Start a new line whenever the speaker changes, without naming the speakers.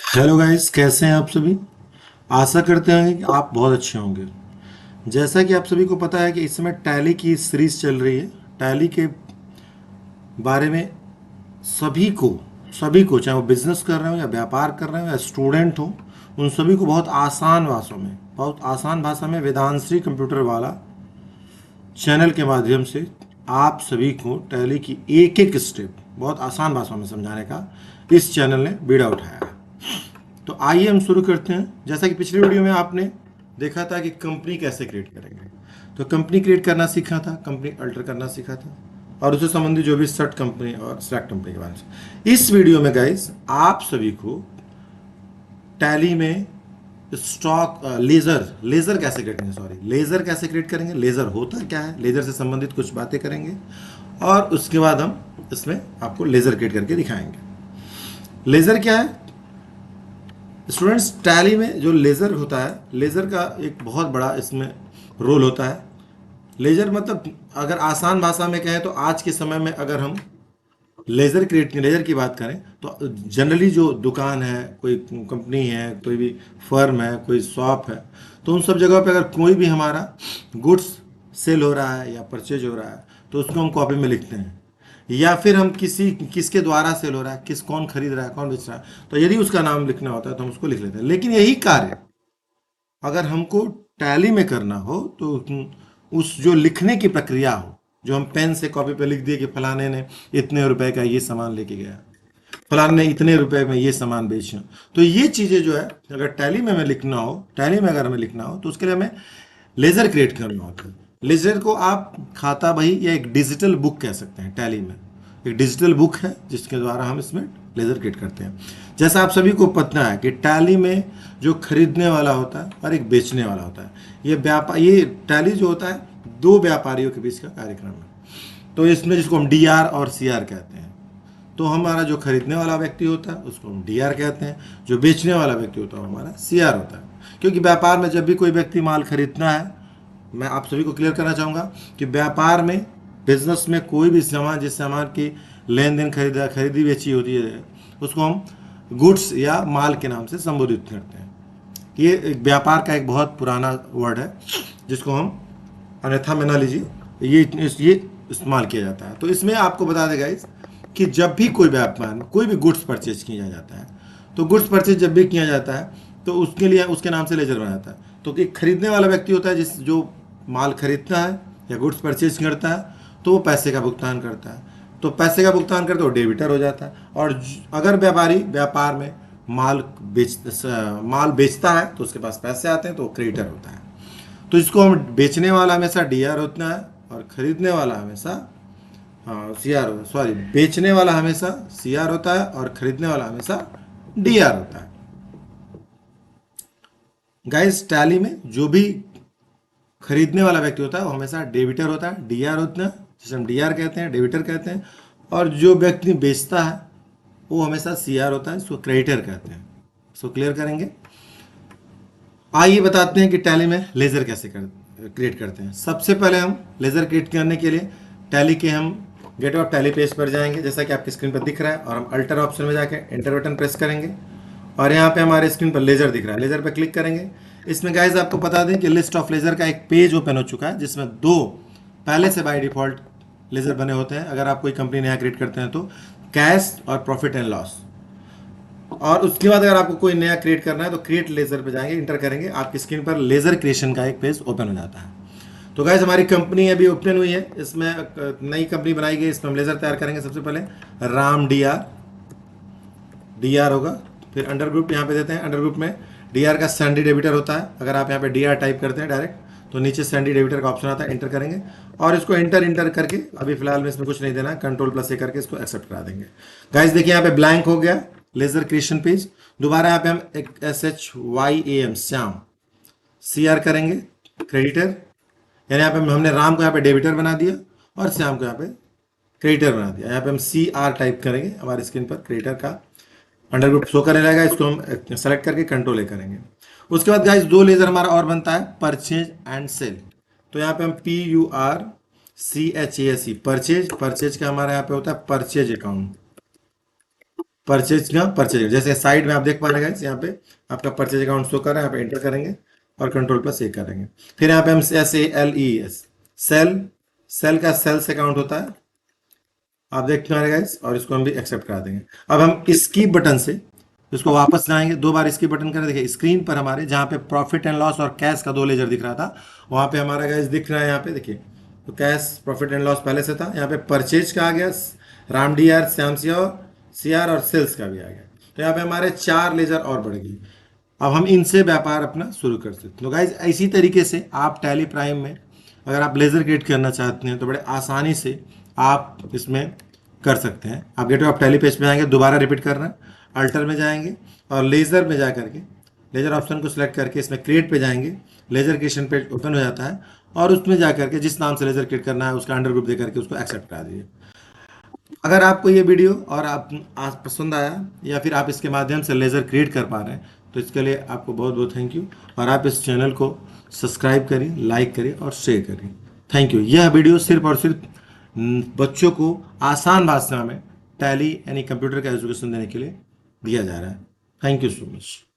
Hello guys, कैसे हैं आप सभी। आशा करते हैं कि आप बहुत अच्छे होंगे। जैसा कि आप सभी को पता है कि इस समय टैली की सीरीज चल रही है। टैली के बारे में सभी को सभी को, चाहे वो बिजनेस कर रहे हो या व्यापार कर रहे हो या स्टूडेंट हो, उन सभी को बहुत आसान भाषा में वेदांश्री कंप्यूटर वाला चैनल के माध्यम से आप सभी को टैली की एक एक स्टेप बहुत आसान भाषा में समझाने का इस चैनल ने बीड़ा उठाया है। तो आइए हम शुरू करते हैं। जैसा कि पिछली वीडियो में आपने देखा था कि कंपनी कैसे क्रिएट करेंगे, तो कंपनी क्रिएट करना सीखा था, कंपनी अल्टर करना सीखा था, और उससे संबंधित जो भी सर्ट कंपनी और सेलेक्ट कंपनी के बारे में। इस वीडियो में गाइस आप सभी को टैली में स्टॉक लेजर लेजर कैसे क्रिएट करेंगे, लेजर कैसे क्रिएट करेंगे, लेजर होता क्या है, लेजर से संबंधित कुछ बातें करेंगे, और उसके बाद हम इसमें आपको लेजर क्रिएट करके दिखाएंगे। लेजर क्या है स्टूडेंट्स? टैली में जो लेज़र होता है, लेज़र का एक बहुत बड़ा इसमें रोल होता है। लेज़र मतलब अगर आसान भाषा में कहें तो आज के समय में अगर हम लेज़र की बात करें तो जनरली जो दुकान है, कोई कंपनी है, कोई भी फर्म है, कोई शॉप है, तो उन सब जगह पे अगर कोई भी हमारा गुड्स सेल हो रहा है या परचेज हो रहा है तो उसको हम कॉपी में लिखते हैं, या फिर हम किसके द्वारा सेल हो रहा है, कौन खरीद रहा है, कौन बेच रहा है, तो यदि उसका नाम लिखना होता है तो हम उसको लिख लेते हैं। लेकिन यही कार्य अगर हमको टैली में करना हो तो उस जो लिखने की प्रक्रिया हो, जो हम पेन से कॉपी पे लिख दिए कि फलाने ने इतने रुपए का ये सामान लेके गया, फलाने ने इतने रुपए में ये सामान बेचा, तो ये चीज़ें जो है अगर टैली में हमें लिखना हो, टैली में अगर हमें लिखना हो तो उसके लिए हमें लेज़र क्रिएट करना होता है। लेज़र को आप खाता बही या एक डिजिटल बुक कह सकते हैं। टैली में एक डिजिटल बुक है जिसके द्वारा हम इसमें लेज़र क्रिएट करते हैं। जैसा आप सभी को पता है कि टैली में जो खरीदने वाला होता है और एक बेचने वाला होता है, ये टैली जो होता है दो व्यापारियों के बीच का कार्यक्रम है। तो इसमें जिसको हम डी आर और सी आर कहते हैं, तो हमारा जो खरीदने वाला व्यक्ति होता है उसको हम डी आर कहते हैं, जो बेचने वाला व्यक्ति होता है हमारा सी आर होता है। क्योंकि व्यापार में जब भी कोई व्यक्ति माल खरीदना है, मैं आप सभी को क्लियर करना चाहूँगा कि व्यापार में, बिजनेस में कोई भी सामान, जिस सामान की लेन देन खरीदी बेची होती है, उसको हम गुड्स या माल के नाम से संबोधित करते हैं। ये एक व्यापार का एक बहुत पुराना वर्ड है जिसको हम, अन्यथा में ना लीजिए, ये इस्तेमाल किया जाता है। तो इसमें आपको बता देगा इस कि जब भी कोई व्यापार में कोई भी गुड्स परचेज किया जाता है, तो गुड्स परचेज जब भी किया जाता है तो उसके लिए उसके नाम से लेजर बना जाता है। तो कि खरीदने वाला व्यक्ति होता है जो माल खरीदता है या गुड्स परचेज करता है, तो वो पैसे का भुगतान करता है। तो पैसे का भुगतान करते वो डेबिटर हो जाता है। और अगर व्यापारी व्यापार में माल बेचता है तो उसके पास पैसे आते हैं तो वो क्रेडिटर होता है। तो इसको हम, बेचने वाला हमेशा डी आर होता है और खरीदने वाला हमेशा, हाँ सी आर, सॉरी, बेचने वाला हमेशा सी आर होता है और खरीदने वाला हमेशा डी आर होता है। गाइस टैली में जो भी खरीदने वाला व्यक्ति होता है वो हमेशा डेबिटर होता है, डी आर होता है, जिसे हम डी आर कहते हैं, डेबिटर कहते हैं। और जो व्यक्ति बेचता है वो हमेशा सी आर होता है, इसको क्रेडिटर कहते हैं। इसको क्लियर करेंगे। आइए बताते हैं कि टैली में लेज़र कैसे क्रिएट करते हैं। सबसे पहले हम लेज़र क्रिएट करने के लिए टैली के हम गेट ऑफ टैली पेज पर जाएंगे, जैसा कि आपकी स्क्रीन पर दिख रहा है, और हम अल्टर ऑप्शन में जाके एंटर बटन प्रेस करेंगे और यहाँ पे हमारे स्क्रीन पर लेज़र दिख रहा है। लेज़र पर क्लिक करेंगे। इसमें गाइज आपको बता दें कि लिस्ट ऑफ लेज़र का एक पेज ओपन हो चुका है जिसमें दो पहले से बाय डिफॉल्ट लेज़र बने होते हैं। अगर आप कोई कंपनी नया क्रिएट करते हैं तो कैश और प्रॉफिट एंड लॉस। और उसके बाद अगर आपको कोई नया क्रिएट करना है तो क्रिएट लेजर पे जाएंगे, इंटर करेंगे, आपकी स्क्रीन पर लेजर क्रिएशन का एक पेज ओपन हो जाता है। तो गाइज हमारी कंपनी अभी ओपन हुई है, इसमें नई कंपनी बनाई गई, इसमें हम लेजर तैयार करेंगे। सबसे पहले राम डी आर होगा, फिर अंडर ग्रुप यहाँ पे देते हैं। अंडर ग्रुप में डी आर का सैंडी डेबिटर होता है। अगर आप यहाँ पे डी आर टाइप करते हैं डायरेक्ट तो नीचे सैंडी डेबिटर का ऑप्शन आता है, इंटर करेंगे और इसको इंटर करके, अभी फिलहाल में इसमें कुछ नहीं देना, कंट्रोल+A करके इसको एक्सेप्ट करा देंगे। गाइज देखिए यहाँ पे ब्लैंक हो गया लेजर क्रिएशन पेज। दोबारा यहाँ पे हम एक SHYAM श्याम सी आर करेंगे, क्रेडिटर, यानी यहाँ पे हमने राम को यहाँ पे डेबिटर बना दिया और श्याम को यहाँ पे क्रेडिटर बना दिया। यहाँ पे हम CR टाइप करेंगे, हमारी स्क्रीन पर क्रेडिटर का अंडर ग्रुप शो करने लगेगा, इसको हम सेलेक्ट करके कंट्रोल करेंगे। उसके बाद गाइज दो लेजर हमारा और बनता है, परचेज एंड सेल। तो यहाँ पे हम PURCHASE परचेज का हमारा यहाँ पे होता है परचेज अकाउंट, परचेज का परचेज, जैसे साइड में आप देख पा रहे हैं यहाँ पे आपका परचेज अकाउंट शो कर रहा है, यहाँ पे एंटर करेंगे और कंट्रोल प्लस ए करेंगे। फिर यहाँ पे हम SALES सेल, सेल का सेल्स अकाउंट होता है, आप देख पा रहे गाइस, और इसको हम भी एक्सेप्ट करा देंगे। अब हम स्कीप बटन से इसको वापस लाएंगे, 2 बार स्कीप बटन करें। देखिए स्क्रीन पर हमारे जहाँ पे प्रॉफिट एंड लॉस और कैश का 2 लेजर दिख रहा था, वहाँ पे हमारा गाइस दिख रहा है यहाँ पे देखिए, तो कैश प्रॉफिट एंड लॉस पहले से था, यहाँ पे परचेज का आ गया, Ram D R, Shyam CR और सेल्स का भी आ गया। तो यहाँ पे हमारे 4 लेजर और बढ़ गई। अब हम इनसे व्यापार अपना शुरू कर सकते हैं। तो गाइज इसी तरीके से आप टैली प्राइम में अगर आप लेजर क्रिएट करना चाहते हैं तो बड़े आसानी से आप इसमें कर सकते हैं। आप गेटवे ऑफ टैली पेज पे जाएंगे, दोबारा रिपीट कर रहे हैं, अल्टर में जाएंगे और लेजर में जा करके लेजर ऑप्शन को सिलेक्ट करके इसमें क्रिएट पे जाएंगे, लेजर क्रिएशन पेज ओपन हो जाता है और उसमें जा करके जिस नाम से लेजर क्रिएट करना है उसका अंडर ग्रुप दे करके उसको एक्सेप्ट करा दीजिए। अगर आपको ये वीडियो और आप पसंद आया या फिर आप इसके माध्यम से लेज़र क्रिएट कर पा रहे हैं तो इसके लिए आपको बहुत बहुत थैंक यू, और आप इस चैनल को सब्सक्राइब करिए, लाइक करिए और शेयर करिए। Thank you. यह वीडियो सिर्फ और सिर्फ बच्चों को आसान भाषा में टैली यानी कंप्यूटर का एजुकेशन देने के लिए दिया जा रहा है। Thank you so much.